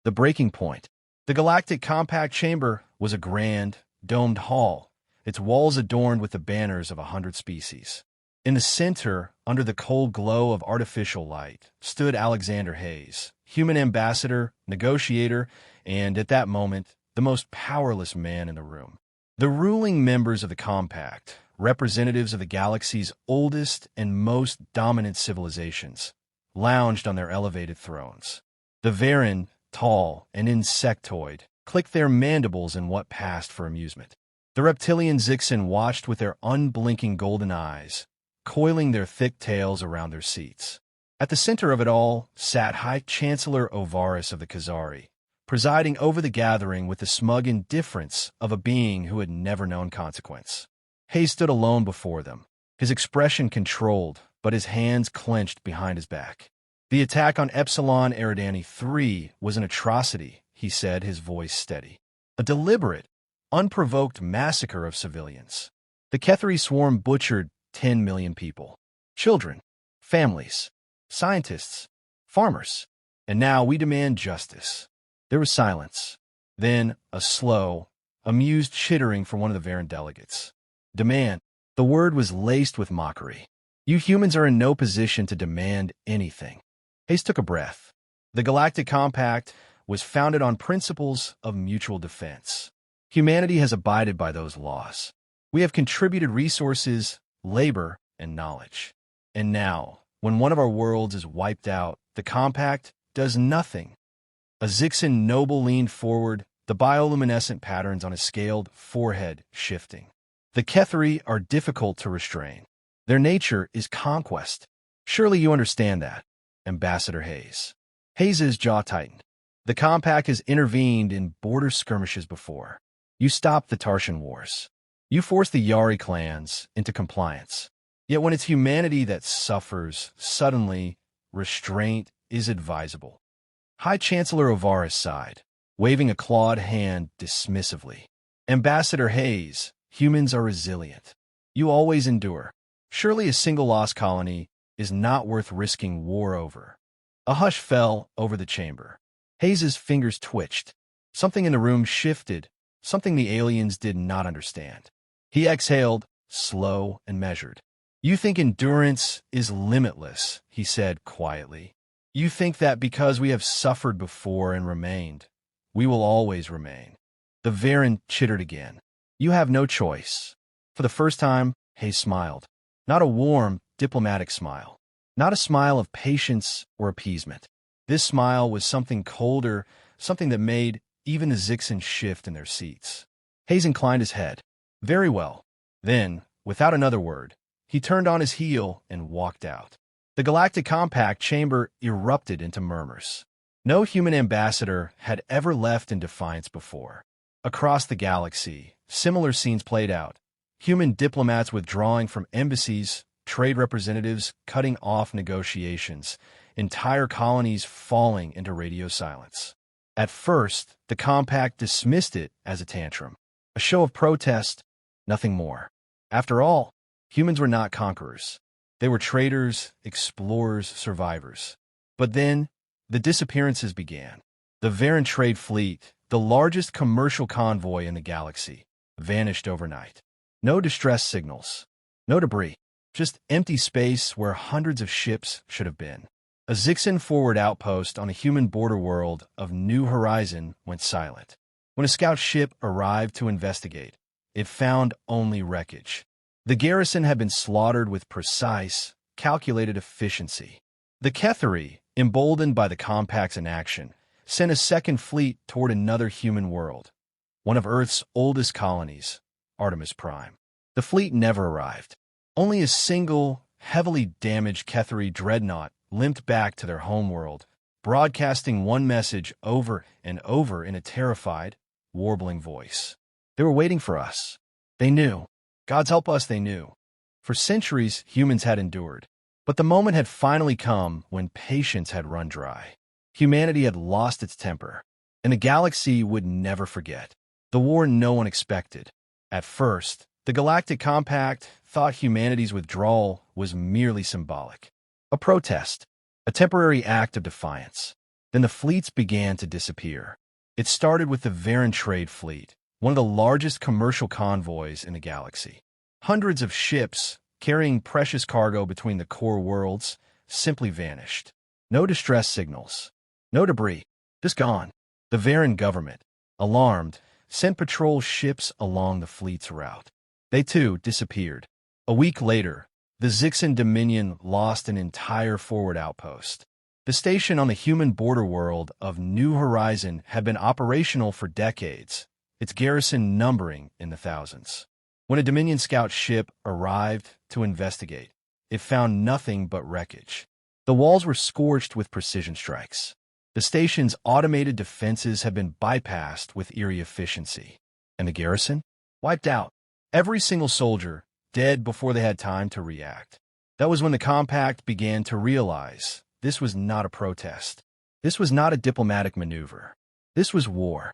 The breaking point. The Galactic Compact chamber was a grand, domed hall, its walls adorned with the banners of 100 species. In the center, under the cold glow of artificial light, stood Alexander Hayes, human ambassador, negotiator, and, at that moment, the most powerless man in the room. The ruling members of the Compact, representatives of the galaxy's oldest and most dominant civilizations, lounged on their elevated thrones. The Varen, tall and insectoid, clicked their mandibles in what passed for amusement. The reptilian Zixen watched with their unblinking golden eyes, coiling their thick tails around their seats. At the center of it all sat High Chancellor Ovaris of the Khazari, presiding over the gathering with the smug indifference of a being who had never known consequence. Hayes stood alone before them, his expression controlled, but his hands clenched behind his back. The attack on Epsilon Eridani III was an atrocity, he said, his voice steady. A deliberate, unprovoked massacre of civilians. The Kethari swarm butchered 10 million people. Children, families, scientists, farmers. And now we demand justice. There was silence. Then a slow, amused chittering from one of the Varen delegates. Demand. The word was laced with mockery. You humans are in no position to demand anything. Hayes took a breath. The Galactic Compact was founded on principles of mutual defense. Humanity has abided by those laws. We have contributed resources, labor, and knowledge. And now, when one of our worlds is wiped out, the Compact does nothing. A Zixen noble leaned forward, the bioluminescent patterns on his scaled forehead shifting. The Kethari are difficult to restrain. Their nature is conquest. Surely you understand that, Ambassador Hayes. Hayes's jaw tightened. The Compact has intervened in border skirmishes before. You stopped the Tarshan Wars. You forced the Yari clans into compliance. Yet when it's humanity that suffers, suddenly, restraint is advisable. High Chancellor Ovaris sighed, waving a clawed hand dismissively. Ambassador Hayes, humans are resilient. You always endure. Surely a single lost colony is not worth risking war over. A hush fell over the chamber. Hayes's fingers twitched. Something in the room shifted, something the aliens did not understand. He exhaled, slow and measured. You think endurance is limitless, he said quietly. You think that because we have suffered before and remained, we will always remain. The Varen chittered again. You have no choice. For the first time, Hayes smiled. Not a warm, diplomatic smile. Not a smile of patience or appeasement. This smile was something colder, something that made even the Zixen shift in their seats. Hayes inclined his head. Very well. Then, without another word, he turned on his heel and walked out. The Galactic Compact chamber erupted into murmurs. No human ambassador had ever left in defiance before. Across the galaxy, similar scenes played out. Human diplomats withdrawing from embassies, trade representatives cutting off negotiations, entire colonies falling into radio silence. At first, the Compact dismissed it as a tantrum, a show of protest, nothing more. After all, humans were not conquerors. They were traders, explorers, survivors. But then, the disappearances began. The Varen trade fleet, the largest commercial convoy in the galaxy, vanished overnight. No distress signals, no debris, just empty space where hundreds of ships should have been. A Zixen forward outpost on a human border world of New Horizon went silent. When a scout ship arrived to investigate, it found only wreckage. The garrison had been slaughtered with precise, calculated efficiency. The Kethari, emboldened by the Compact's inaction, sent a second fleet toward another human world, one of Earth's oldest colonies, Artemis Prime. The fleet never arrived. Only a single, heavily damaged Kethari dreadnought limped back to their homeworld, broadcasting one message over and over in a terrified, warbling voice. They were waiting for us. They knew. Gods help us, they knew. For centuries, humans had endured. But the moment had finally come when patience had run dry. Humanity had lost its temper, and the galaxy would never forget. The war no one expected. At first, the Galactic Compact thought humanity's withdrawal was merely symbolic. A protest, a temporary act of defiance. Then the fleets began to disappear. It started with the Varan trade fleet, one of the largest commercial convoys in the galaxy. Hundreds of ships, carrying precious cargo between the core worlds, simply vanished. No distress signals. No debris. Just gone. The Varan government, alarmed, sent patrol ships along the fleet's route. They too disappeared. A week later, the Zixan Dominion lost an entire forward outpost. The station on the human border world of New Horizon had been operational for decades, its garrison numbering in the thousands. When a Dominion scout ship arrived to investigate, it found nothing but wreckage. The walls were scorched with precision strikes. The station's automated defenses had been bypassed with eerie efficiency. And the garrison? Wiped out. Every single soldier dead before they had time to react. That was when the Compact began to realize this was not a protest. This was not a diplomatic maneuver. This was war.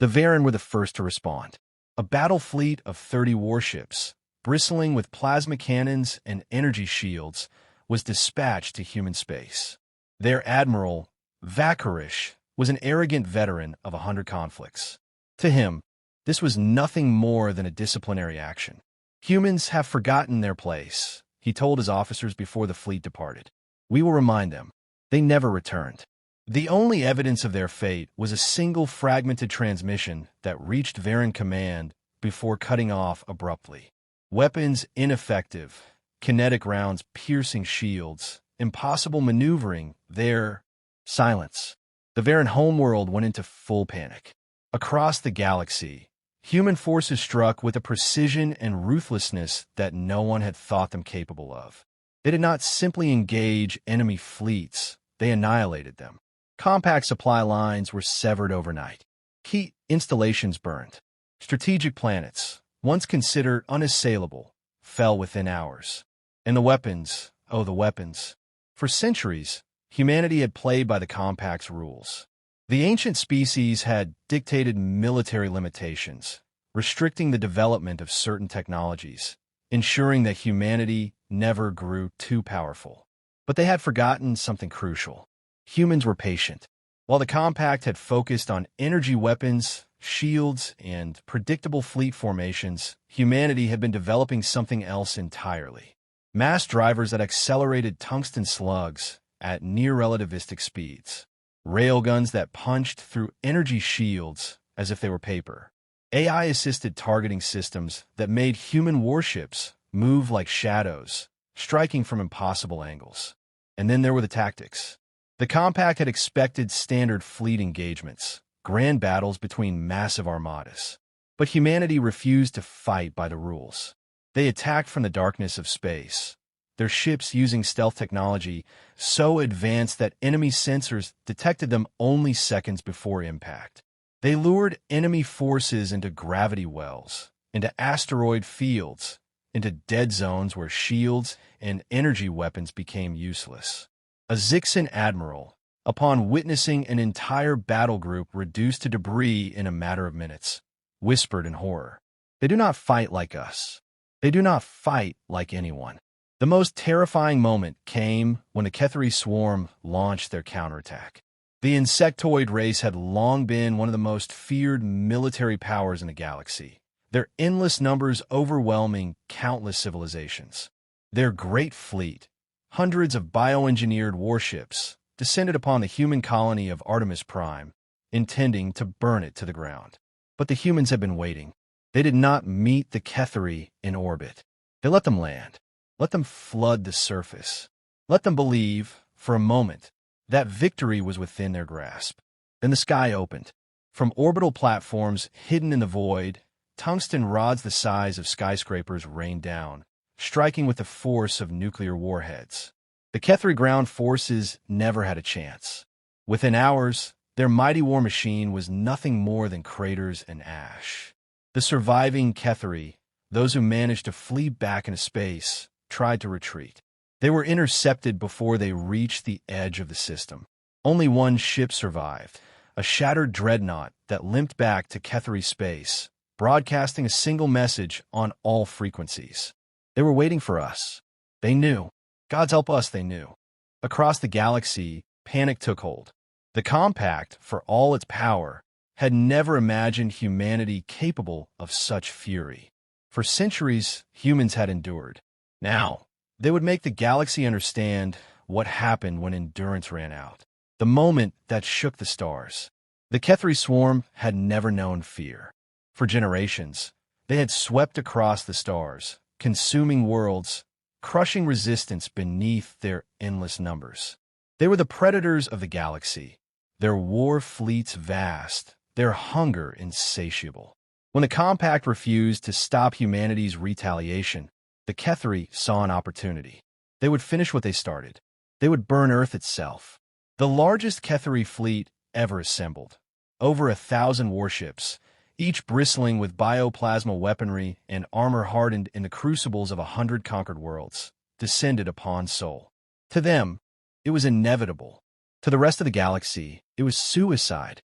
The Varan were the first to respond. A battle fleet of 30 warships, bristling with plasma cannons and energy shields, was dispatched to human space. Their admiral, Vakarish, was an arrogant veteran of 100 conflicts. To him, this was nothing more than a disciplinary action. Humans have forgotten their place, he told his officers before the fleet departed. We will remind them. They never returned. The only evidence of their fate was a single fragmented transmission that reached Varan command before cutting off abruptly. Weapons ineffective, kinetic rounds piercing shields, impossible maneuvering, their silence. The Varan homeworld went into full panic. Across the galaxy, human forces struck with a precision and ruthlessness that no one had thought them capable of. They did not simply engage enemy fleets, they annihilated them. Compact supply lines were severed overnight. Key installations burned. Strategic planets, once considered unassailable, fell within hours. And the weapons, oh the weapons. For centuries, humanity had played by the Compact's rules. The ancient species had dictated military limitations, restricting the development of certain technologies, ensuring that humanity never grew too powerful. But they had forgotten something crucial. Humans were patient. While the Compact had focused on energy weapons, shields, and predictable fleet formations, humanity had been developing something else entirely. Mass drivers that accelerated tungsten slugs at near-relativistic speeds. Railguns that punched through energy shields as if they were paper. AI-assisted targeting systems that made human warships move like shadows, striking from impossible angles. And then there were the tactics. The Compact had expected standard fleet engagements, grand battles between massive armadas. But humanity refused to fight by the rules. They attacked from the darkness of space, their ships using stealth technology so advanced that enemy sensors detected them only seconds before impact. They lured enemy forces into gravity wells, into asteroid fields, into dead zones where shields and energy weapons became useless. A Zixan admiral, upon witnessing an entire battle group reduced to debris in a matter of minutes, whispered in horror, "They do not fight like us. They do not fight like anyone." The most terrifying moment came when the Ketheri swarm launched their counterattack. The insectoid race had long been one of the most feared military powers in the galaxy, their endless numbers overwhelming countless civilizations. Their great fleet, hundreds of bioengineered warships, descended upon the human colony of Artemis Prime, intending to burn it to the ground. But the humans had been waiting. They did not meet the Ketheri in orbit. They let them land. Let them flood the surface. Let them believe, for a moment, that victory was within their grasp. Then the sky opened. From orbital platforms hidden in the void, tungsten rods the size of skyscrapers rained down, striking with the force of nuclear warheads. The Ketheri ground forces never had a chance. Within hours, their mighty war machine was nothing more than craters and ash. The surviving Ketheri, those who managed to flee back into space, tried to retreat. They were intercepted before they reached the edge of the system. Only one ship survived, a shattered dreadnought that limped back to Ketheri space, broadcasting a single message on all frequencies. They were waiting for us. They knew. God's help us, they knew. Across the galaxy, panic took hold. The Compact, for all its power, had never imagined humanity capable of such fury. For centuries, humans had endured. Now, they would make the galaxy understand what happened when endurance ran out. The moment that shook the stars. The Kethri swarm had never known fear. For generations, they had swept across the stars, consuming worlds, crushing resistance beneath their endless numbers. They were the predators of the galaxy, their war fleets vast, their hunger insatiable. When the Compact refused to stop humanity's retaliation, the Kethri saw an opportunity. They would finish what they started. They would burn Earth itself. The largest Kethri fleet ever assembled. Over 1,000 warships, each bristling with bioplasma weaponry and armor hardened in the crucibles of 100 conquered worlds, descended upon Sol. To them, it was inevitable. To the rest of the galaxy, it was suicide.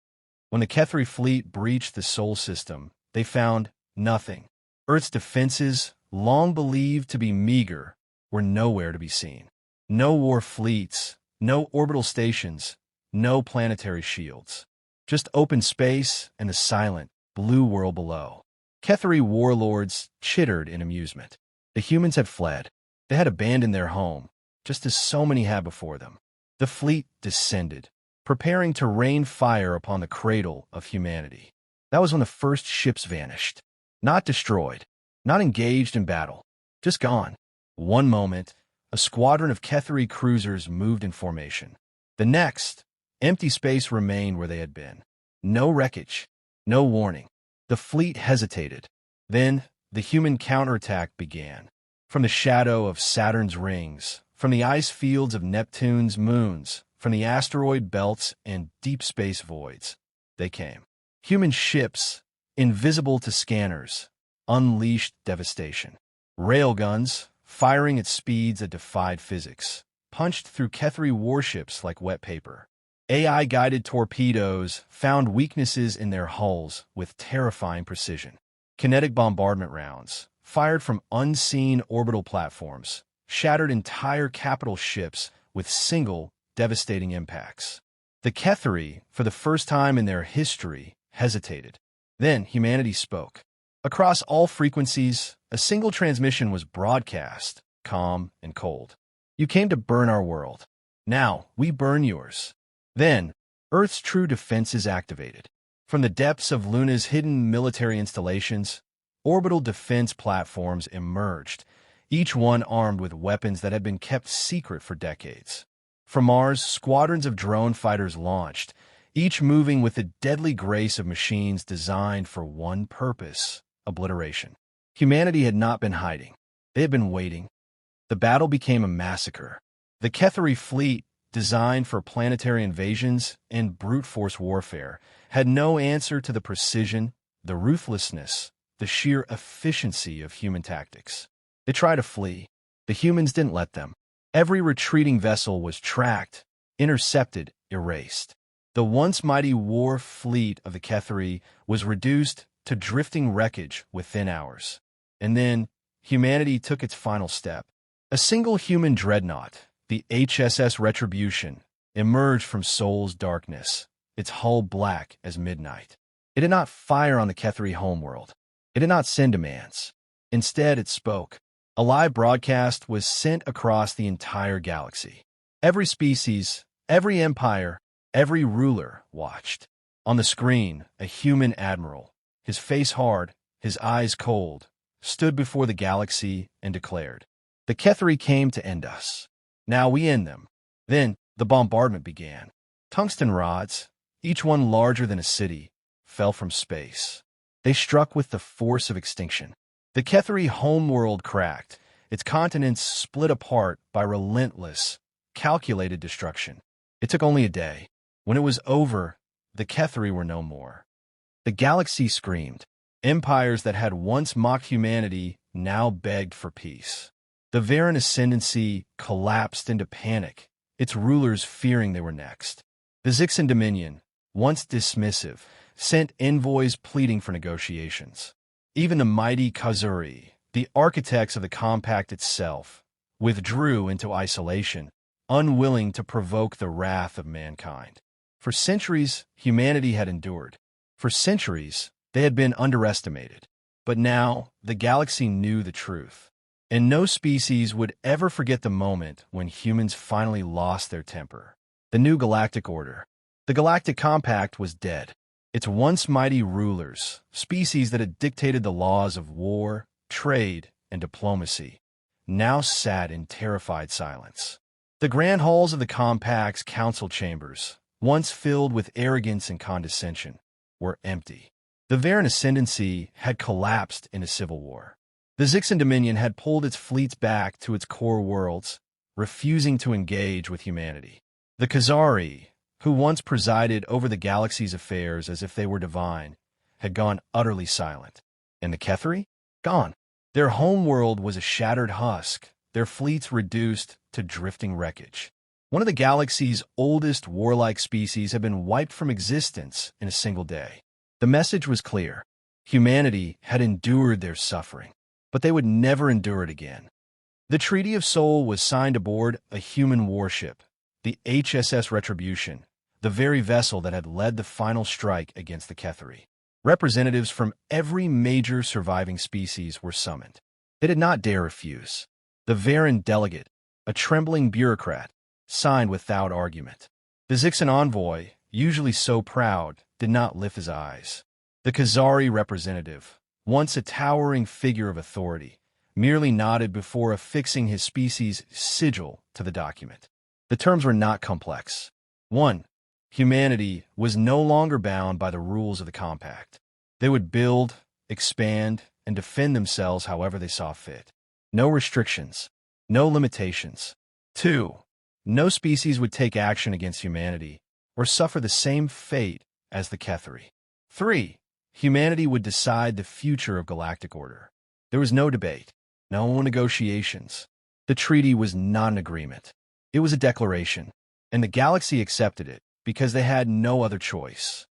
When the Kethri fleet breached the Sol system, they found nothing. Earth's defenses, long believed to be meager, were nowhere to be seen. No war fleets, no orbital stations, no planetary shields. Just open space and the silent, blue world below. Kethri warlords chittered in amusement. The humans had fled. They had abandoned their home, just as so many had before them. The fleet descended, preparing to rain fire upon the cradle of humanity. That was when the first ships vanished. Not destroyed, not engaged in battle, just gone. One moment, a squadron of Kethri cruisers moved in formation. The next, empty space remained where they had been. No wreckage, no warning. The fleet hesitated. Then, the human counterattack began. From the shadow of Saturn's rings, from the ice fields of Neptune's moons, from the asteroid belts and deep space voids, they came. Human ships, invisible to scanners, unleashed devastation. Railguns, firing at speeds that defied physics, punched through Kethri warships like wet paper. AI-guided torpedoes found weaknesses in their hulls with terrifying precision. Kinetic bombardment rounds, fired from unseen orbital platforms, shattered entire capital ships with single, devastating impacts. The Kethri, for the first time in their history, hesitated. Then humanity spoke. Across all frequencies, a single transmission was broadcast, calm and cold. You came to burn our world. Now, we burn yours. Then, Earth's true defenses activated. From the depths of Luna's hidden military installations, orbital defense platforms emerged, each one armed with weapons that had been kept secret for decades. From Mars, squadrons of drone fighters launched, each moving with the deadly grace of machines designed for one purpose: obliteration. Humanity had not been hiding. They had been waiting. The battle became a massacre. The Kethri fleet, designed for planetary invasions and brute force warfare, had no answer to the precision, the ruthlessness, the sheer efficiency of human tactics. They tried to flee. The humans didn't let them. Every retreating vessel was tracked, intercepted, erased. The once mighty war fleet of the Kethri was reduced to drifting wreckage within hours. And then, humanity took its final step. A single human dreadnought, the HSS Retribution, emerged from Sol's darkness, its hull black as midnight. It did not fire on the Kethri homeworld. It did not send demands. Instead, it spoke. A live broadcast was sent across the entire galaxy. Every species, every empire, every ruler watched. On the screen, a human admiral, his face hard, his eyes cold, stood before the galaxy and declared, "The Kethri came to end us. Now we end them." Then the bombardment began. Tungsten rods, each one larger than a city, fell from space. They struck with the force of extinction. The Kethri homeworld cracked, its continents split apart by relentless, calculated destruction. It took only a day. When it was over, the Kethri were no more. The galaxy screamed. Empires that had once mocked humanity now begged for peace. The Varan ascendancy collapsed into panic, its rulers fearing they were next. The Zixan Dominion, once dismissive, sent envoys pleading for negotiations. Even the mighty Kazuri, the architects of the Compact itself, withdrew into isolation, unwilling to provoke the wrath of mankind. For centuries, humanity had endured. For centuries, they had been underestimated. But now, the galaxy knew the truth. And no species would ever forget the moment when humans finally lost their temper. The new galactic order. The Galactic Compact was dead. Its once mighty rulers, species that had dictated the laws of war, trade, and diplomacy, now sat in terrified silence. The grand halls of the Compact's council chambers, once filled with arrogance and condescension, were empty. The Varan ascendancy had collapsed in a civil war. The Zixan Dominion had pulled its fleets back to its core worlds, refusing to engage with humanity. The Khazari, who once presided over the galaxy's affairs as if they were divine, had gone utterly silent. And the Kethari? Gone. Their homeworld was a shattered husk, their fleets reduced to drifting wreckage. One of the galaxy's oldest warlike species had been wiped from existence in a single day. The message was clear. Humanity had endured their suffering, but they would never endure it again. The Treaty of Soul was signed aboard a human warship, the HSS Retribution, the very vessel that had led the final strike against the Kethari. Representatives from every major surviving species were summoned. They did not dare refuse. The Varan delegate, a trembling bureaucrat, signed without argument. The Zixan envoy, usually so proud, did not lift his eyes. The Khazari representative, once a towering figure of authority, merely nodded before affixing his species' sigil to the document. The terms were not complex. 1. Humanity was no longer bound by the rules of the Compact. They would build, expand, and defend themselves however they saw fit. No restrictions, no limitations. 2. No species would take action against humanity or suffer the same fate as the Kethari. 3. Humanity would decide the future of galactic order. There was no debate, no negotiations. The treaty was not an agreement. It was a declaration, and the galaxy accepted it because they had no other choice.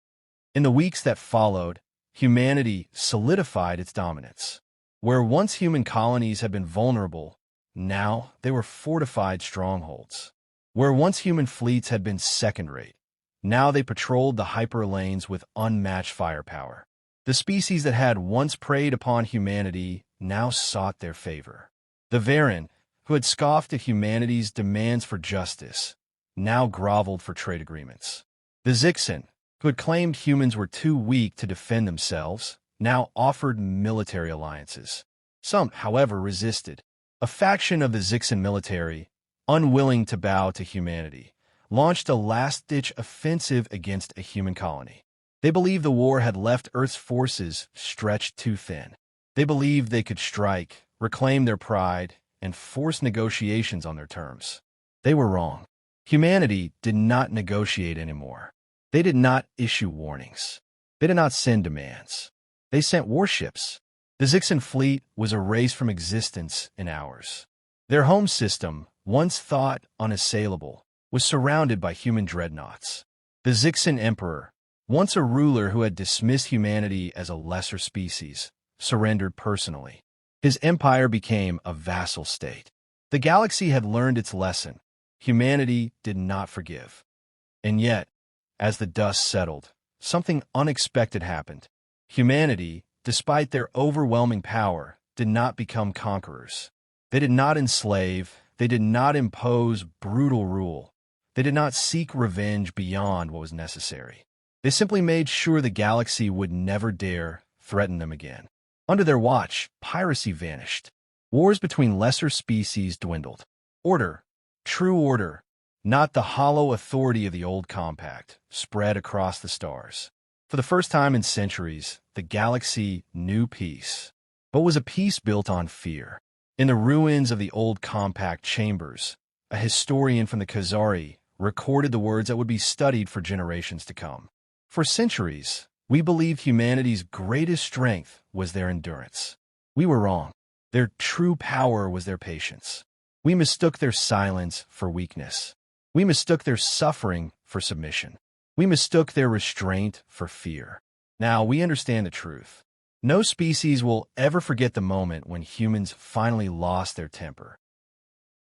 In the weeks that followed, humanity solidified its dominance. Where once human colonies had been vulnerable, now they were fortified strongholds. Where once human fleets had been second-rate, now they patrolled the hyperlanes with unmatched firepower. The species that had once preyed upon humanity now sought their favor. The Varan, who had scoffed at humanity's demands for justice, now groveled for trade agreements. The Zixan, who had claimed humans were too weak to defend themselves, now offered military alliances. Some, however, resisted. A faction of the Zixan military, unwilling to bow to humanity, launched a last-ditch offensive against a human colony. They believed the war had left Earth's forces stretched too thin. They believed they could strike, reclaim their pride, and force negotiations on their terms. They were wrong. Humanity did not negotiate anymore. They did not issue warnings. They did not send demands. They sent warships. The Zixan fleet was erased from existence in hours. Their home system, once thought unassailable, was surrounded by human dreadnoughts. The Zixan Emperor, once a ruler who had dismissed humanity as a lesser species, surrendered personally. His empire became a vassal state. The galaxy had learned its lesson. Humanity did not forgive. And yet, as the dust settled, something unexpected happened. Humanity, despite their overwhelming power, did not become conquerors. They did not enslave. They did not impose brutal rule. They did not seek revenge beyond what was necessary. They simply made sure the galaxy would never dare threaten them again. Under their watch, piracy vanished. Wars between lesser species dwindled. Order, true order, not the hollow authority of the old compact, spread across the stars. For the first time in centuries, the galaxy knew peace. But was a peace built on fear. In the ruins of the old compact chambers, a historian from the Khazari recorded the words that would be studied for generations to come. For centuries, we believed humanity's greatest strength was their endurance. We were wrong. Their true power was their patience. We mistook their silence for weakness. We mistook their suffering for submission. We mistook their restraint for fear. Now we understand the truth. No species will ever forget the moment when humans finally lost their temper.